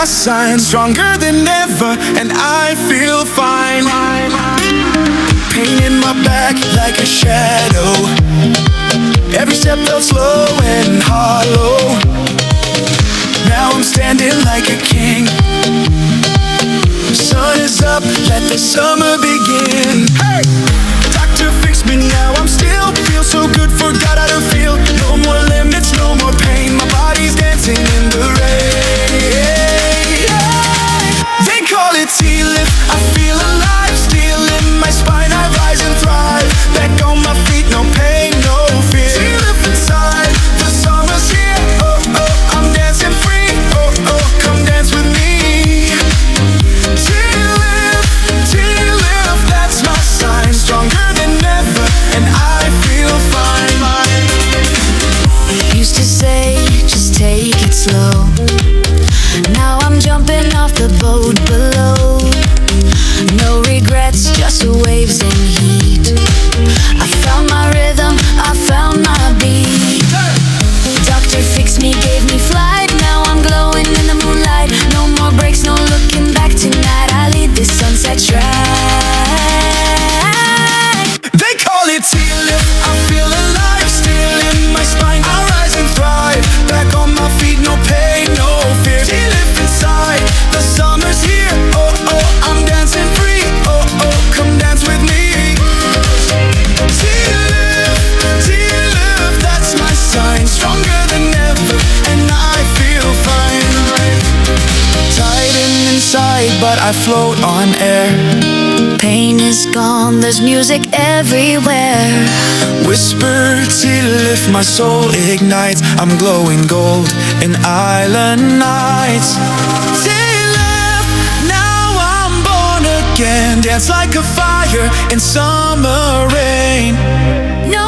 Sign stronger than ever, and I feel fine. Pain in my back like a shadow. Every step felt slow and hollow. Now I'm standing like a king. Sun is up, let the summer begin. Hey! Doctor fix me now, I'm still feel so good, forgot how to feel. No more limits, no more pain. My body's dancing in the rain. Call it TLIF, I feel alive, still in my spine, I rise and thrive. Back on my feet, no pain, no fear. TLIF inside, the summer's here. Oh, oh, I'm dancing free. Oh, oh, come dance with me. TLIF, TLIF, that's my sign. Stronger than ever, and I feel fine. Used to say, just take it slow. Now I'm jumping off the boat below. No regrets, just waves and heat. I found my rhythm, I found my beat. Doctor fixed me, gave me flight. Now I'm glowing in the moonlight. No more breaks, no looking back tonight. I lead this sunset track. They call it TLIF, I feel alive, still in my spine. I rise and thrive, back on my feet, no pain, no fear. TLIF inside, the summer's here. Oh, oh, I'm dancing free. Oh, oh, come dance with me. TLIF, TLIF, that's my sign. Stronger than ever, and I feel fine. Tighten inside, but I float on air. Pain is gone, there's music everywhere. Whisper TLIF, my soul ignites. I'm glowing gold in island nights. TLIF, now I'm born again. Dance like a fire in summer rain. No